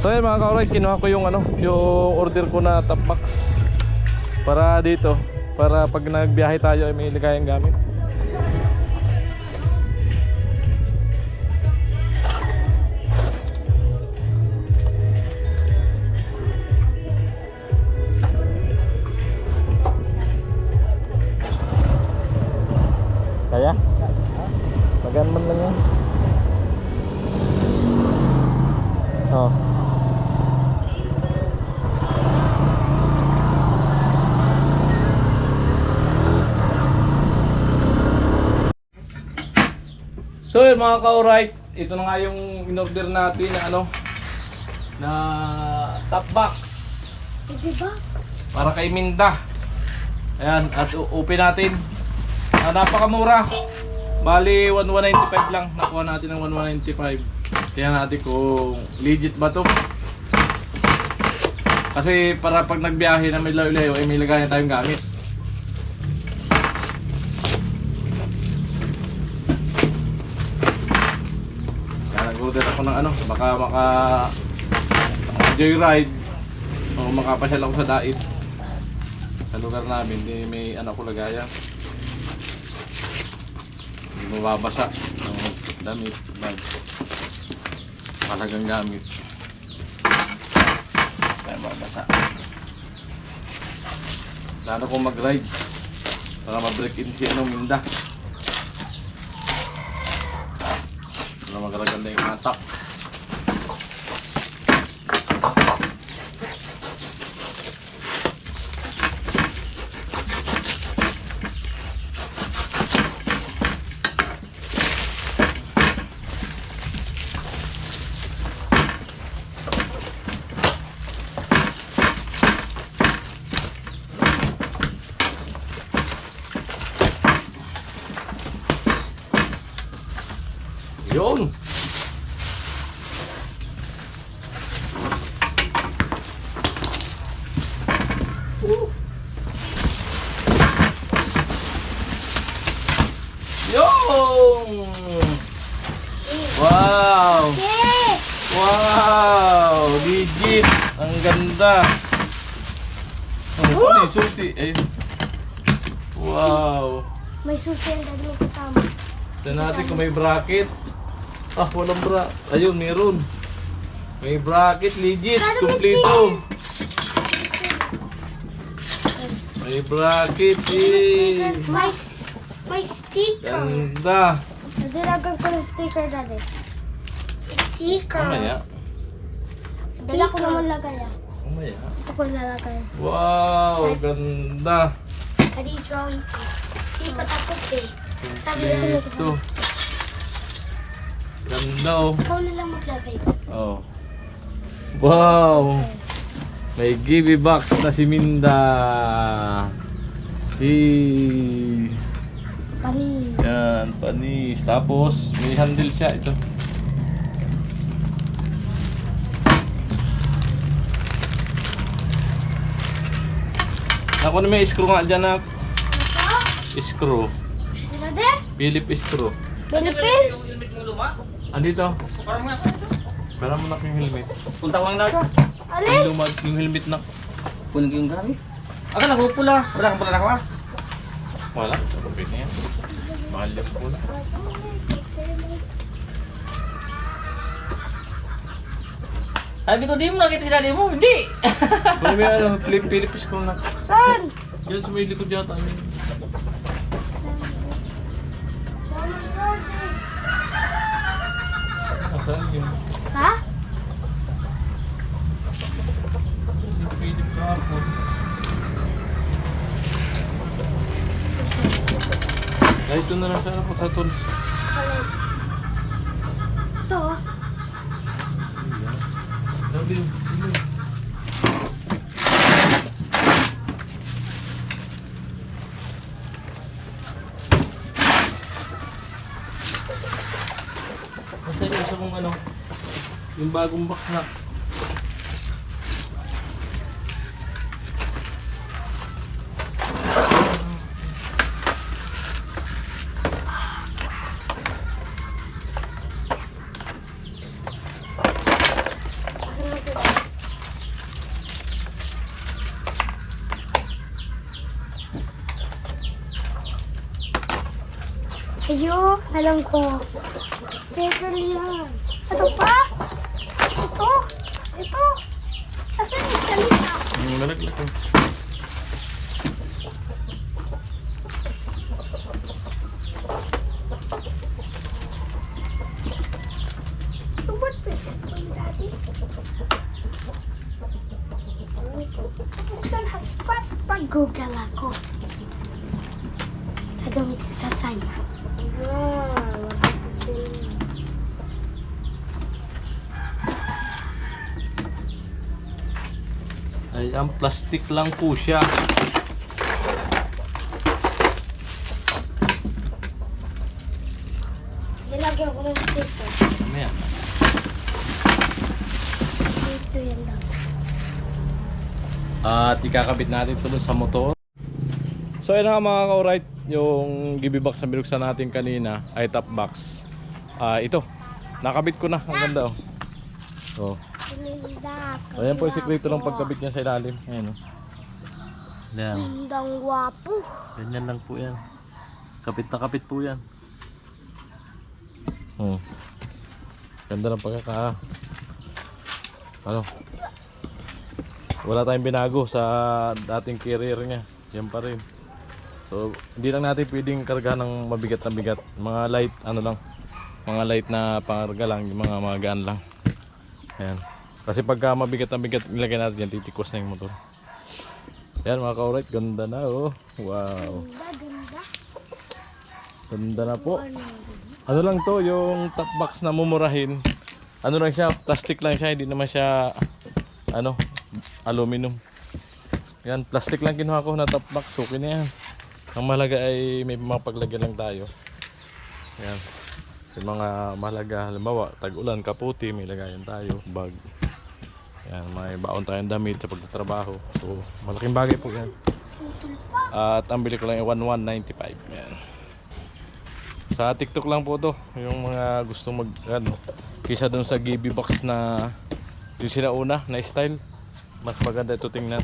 So yun mga ka-alright, kinuha ko yung yung order ko na top box para dito, para pag nagbiyahe tayo ay may ligayang gamit. Kaya? Magaan man lang yan. Oh. So yun mga ka-alright, ito na nga yung in-order natin na na top box para kay Minda. Ayan, at open natin. Napakamura. Bali 1195 lang. Nakuha natin ng 1195. Tingnan natin kung legit ba to. Kasi para pag nagbiyahe na may layo-layo ay may lagayan tayong gamit. Nag-order ako ng baka joyride o makapasyal ako sa dait sa lugar namin. Hindi may ko lagayan, hindi mababasa ng damit, bag, talagang gamit kaya mababasa. Plano kong mag-rides para ma-break in si Minda. Magaganda yung matak. Yun. Yun. Wow. Wow, legit. Ang ganda. Ano yung susi? Wow. May susi ang dami kasama. Tignan natin kung may bracket. Walang bra. Ayun, meron. May bracket, legit, kompleto. May bracket, May sticker. Ganda. Nadilagan ko ng sticker dati. Sticker. Mamaya. Dala ko naman lagay Mamaya. Ito ko nalagay. Wow, ganda. Kadi drawing ko. Hindi pa tapos Sabi na Kompleto. Ganda Ikaw na lang maglagay. Oh. Wow. May give box na si Minda. Panis. Yan, panis. Tapos may handle siya ito. Ako na may screw nga dyan na. Screw. Ano din? Philip screw. Philippines? Andito. Para mo na yung helmet. Punta ko lang na. Alin? Yung helmet na. Kunin ko yung gamit. Akala ko pula. Wala kang pula na ko ah. Wala. Kapit na yan. Mahal yan po na. Sabi ko, di mo nakita si daddy mo. Hindi. Kung may Philip screw na. Saan? Yan sa may likod yata. Saan yun? Ha? Yung Philip kahapon. Ito na lang sana po sa tools. Ito Kasi yung isa kong yung bagong box na. Ayo, alam ko. Teka yan. Ito pa? Tapos ito? Tapos ito? Tapos yung salita. Malaglag ko. Ito ba't present ko yung daddy? Buksan hotspot pag Google ako. Gagamit ko sa sign. Ayan, plastic lang po siya. Nilagyan ko ng dito. Ayan. Dito yan lang. At ikakabit natin ito dun sa motor. So ayun nga mga ka-alright, yung gibi box na binuksan natin kanina ay top box. Ito, nakabit ko na, ang ganda oh. So, ayan po yung sikreto ng pagkabit niya sa ilalim. Ayan oh. Ayan. Gandang gwapo. Ganyan lang po yan. Kapit na kapit po yan. Ganda ng pagkaka... Ano? Wala tayong binago sa dating carrier niya. Yan pa rin. So, hindi lang natin pwedeng karga ng mabigat na bigat. Mga light, ano lang. Mga light na pangarga lang. Yung mga magaan lang. Ayan. Kasi pagka mabigat na bigat, nilagay natin yan, titikos na yung motor. Ayan mga ka-alright, ganda na oh. Wow. Ganda. Ganda na po. Ano lang to, yung top box na mumurahin. Ano lang siya, plastic lang siya, hindi naman siya ano, aluminum. Yan, plastic lang kinuha ko na top box, okay na yan. Ang mahalaga ay may mga paglagyan lang tayo. Yan. Yung mga mahalaga, halimbawa, tag-ulan, kaputi, may lagayan tayo, bag. Yan, may baon tayong damit sa pagtatrabaho. So, malaking bagay po yan. At ang bili ko lang yung 1195. Yan. Sa TikTok lang po to, yung mga gustong mag ano, kisa doon sa GB box na yung sinauna na style, mas maganda ito tingnan.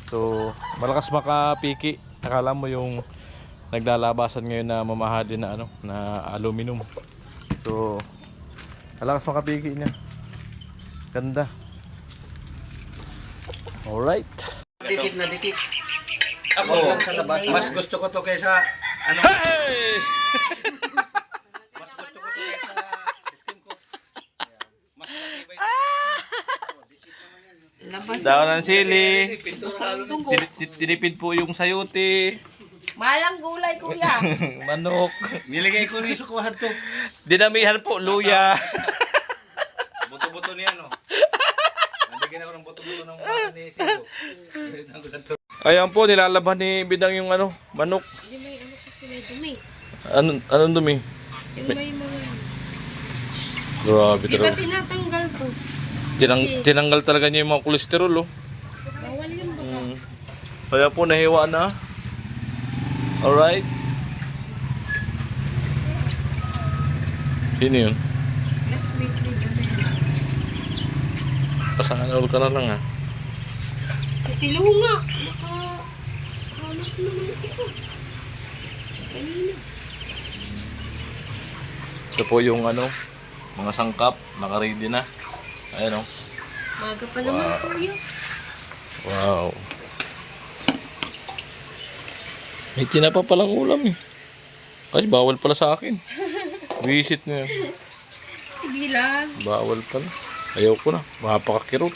So malakas makapiki. Akala mo yung naglalabasan ngayon na mamahalin na ano, na aluminum. So malakas makapiki niya. Ganda. Alright. Dikit na dikit. Ako lang sa labas. Mas gusto ko to kaysa ano? Hey! Mas gusto ko to kaysa skin ko. Mas matibay. Daw ng sili. Pinto sa aluminum. Tinipid po yung sayuti. Malang gulay, kuya. Manok. Niligay ko ni sukuhan to. Dinamihan po, luya. Buto-buto niya no. Nabigyan ako ng buto-buto ng mga ni Silo. Ayan po, nilalaban ni Bidang yung ano, manok. Hindi may ano kasi may dumi. Anong dumi? Yung may mga... Grabe Di ba talaga. tinatanggal to? Tinanggal talaga niya yung mga kolesterol oh. Bawal yung baga. Kaya po nahiwa na. Alright. Sino yun? Classmate ni Jamela. Pasanganol ka na lang ha. Si Tilo nga. Nakahanap naman yung isa. Kanina. Ito po yung ano, mga sangkap, naka-ready na. Ayan oh. Maga pa naman, kuya. Wow. May tinapa palang ulam eh. Ay, bawal pala sa akin. Visit na yun. Sige lang. Bawal pala. Ayaw ko na. Mapakakirot.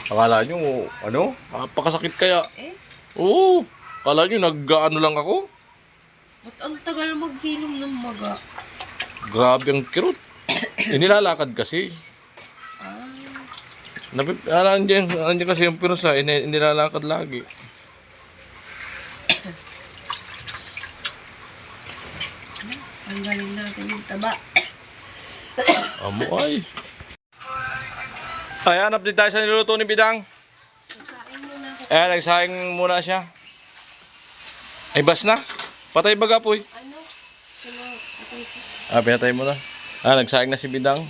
Akala nyo, ano? Mapakasakit kaya. Eh? Oo. Akala nyo, nag-ano lang ako. Ba't ang tagal maghilom ng maga? Grabe ang kirot. Inilalakad kasi. Nandiyan kasi yung pirusa, inilalakad lagi. Ang galing natin yung taba. Amo ay. Ay, hanap din tayo sa niluto ni Bidang. Kain muna ako. Nagsaing muna siya. Ay, bas na. Patay baga po eh. Ano? Pinatay mo na. Nagsaing na si Bidang.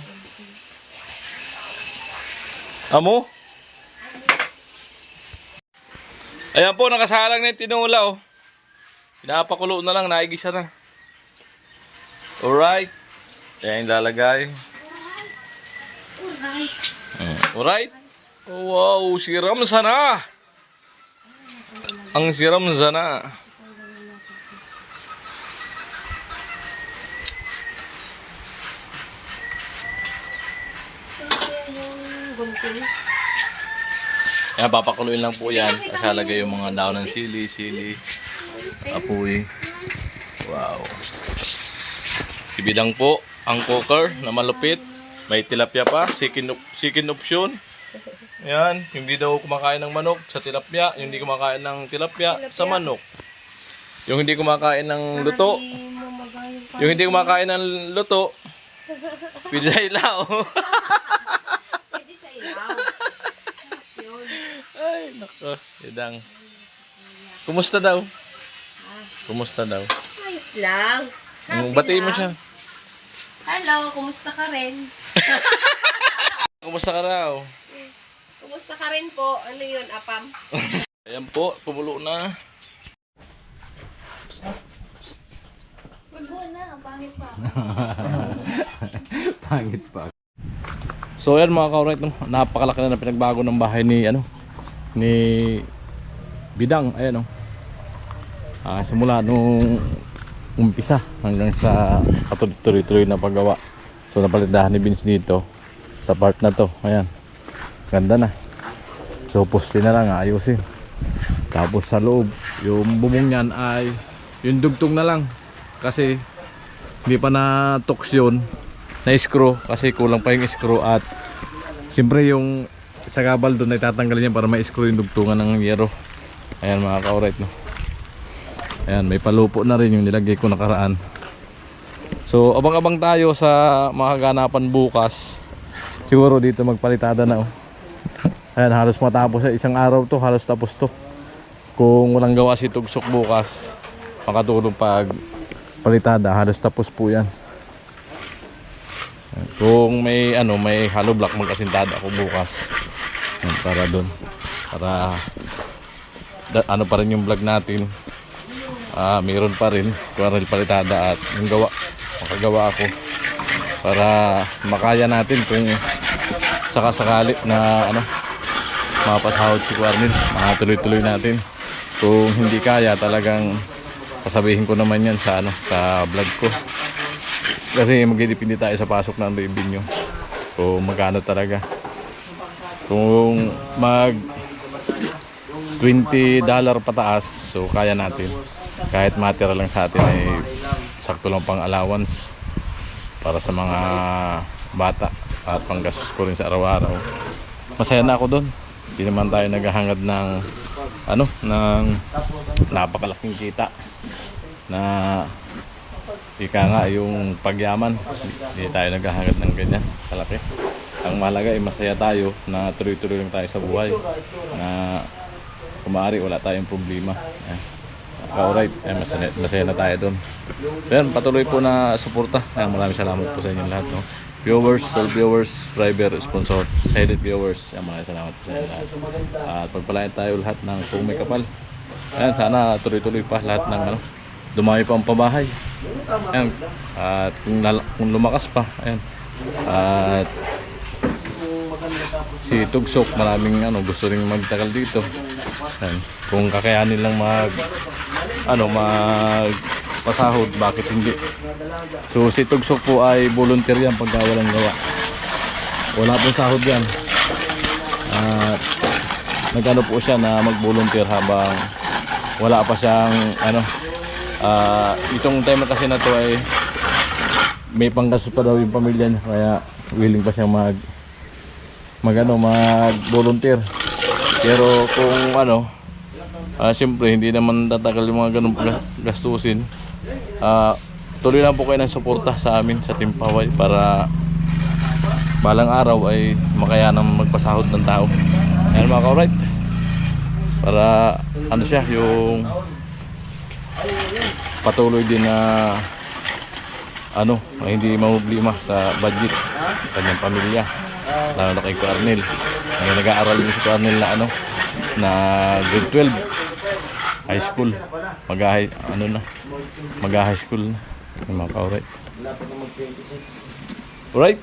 Amo? Ayan po, nakasalang na yung tinula oh. Pinapakulo na lang, naigisa na. Alright. Ayan yung lalagay. Alright. Alright. Wow, siram sana. Ang siram sana. Yung gunting. Ayan, papakuluin lang po yan. Kasalagay yung mga daon ng sili, apoy. Wow. Si Bidang po, ang cooker na malupit. May tilapia pa, second option. Ayan, hindi daw kumakain ng manok sa tilapia. Yung hindi kumakain ng tilapia sa manok. Yung hindi kumakain ng luto. Hindi mo magayong pa. Yung hindi kumakain ng luto. Pwede sa ilaw. Pwede sa ilaw. Yun. Ay, nako. Bidang. Kumusta daw? Kumusta daw? Ayos lang. Happy Batiin mo lang. siya. Hello, kumusta ka rin? Kumusta ka raw? Kumusta ka rin po? Ano yun, apam? Ayan po, kumulo na. Wag mo na, ang pangit pa. Pangit pa. So ayan mga ka-alright, no? Napakalaki na pinagbago ng bahay ni ni Bidang. Ayan, no? Simula nung umpisa hanggang sa tuloy-tuloy na paggawa. So napalidahan ni Vince dito sa part na to. Ayan, ganda na. So poste na lang, ayusin. Tapos sa loob, yung bubong niyan ay yung dugtong na lang. Kasi hindi pa na-tox yun, na-screw. Kasi kulang pa yung screw. At siyempre yung sa gabal doon ay tatanggalin niya para ma-screw yung dugtungan ng yero. Ayan mga ka-alright, no? Ayan, may palupo na rin yung nilagay ko nakaraan. So abang-abang tayo sa mga ganapan bukas. Siguro dito magpalitada na, oh. Ayan, halos matapos sa isang araw to. Halos tapos to. Kung walang gawa si Tugsok bukas, makatulong pag palitada, halos tapos po yan. Kung may may hollow block, magkasintada ako bukas. Ayan, para doon. Para pa rin yung vlog natin. Mayroon pa rin kuwarel palitada at yung gawa, makagawa ako para makaya natin kung sakasakali na mapasahod si Quarnil, makatuloy-tuloy natin. Kung hindi kaya, talagang sasabihin ko naman yan sa sa vlog ko, kasi magdidepende tayo sa pasok ng revenue kung magkano talaga. Kung mag $20 pataas, so kaya natin. Kahit matira lang sa atin ay sakto lang pang allowance para sa mga bata at panggastos ko rin sa araw-araw. Masaya na ako doon. Hindi naman tayo naghahangad ng ng napakalaking kita na ika nga yung pagyaman. Hindi tayo naghahangad ng ganyan kalaki. Ang mahalaga ay masaya tayo na tuloy-tuloy lang tayo sa buhay, na kung maaari wala tayong problema. Alright, masaya na tayo doon. Pero patuloy po na suporta. Maraming salamat po sa inyo lahat, no? Viewers, self-viewers, subscriber, sponsor, silent viewers. Maraming salamat po sa inyo lahat. At pagpalain tayo lahat ng kung may kapal. Ayan, sana tuloy-tuloy pa lahat ng dumami pa ang pabahay. Ayan, at kung lumakas pa, ayan. At si Tugsok, maraming gusto ring magtagal dito. Ayan, kung kakayanin lang magpasahod, bakit hindi? So si Tugsok po ay volunteer yan pagka walang gawa. Wala pong sahod yan. At nagano po siya na mag-volunteer habang wala pa siyang itong time kasi na to ay may panggastos pa daw yung pamilya niya, kaya willing pa siyang mag-volunteer. Pero kung siyempre hindi naman tatagal yung mga ganun gastusin. Tuloy lang po kayo ng suporta sa amin sa Team Paway para balang araw ay makayanang magpasahod ng tao. Ayan mga ka-alright, para siya yung patuloy din na hindi maproblema sa budget kanyang pamilya, lalo na kay Quarnil. Nag-aaral din si Quarnil na grade 12 high school, mag-high school na, mga ka-alright. Lapit na mag 26. Alright.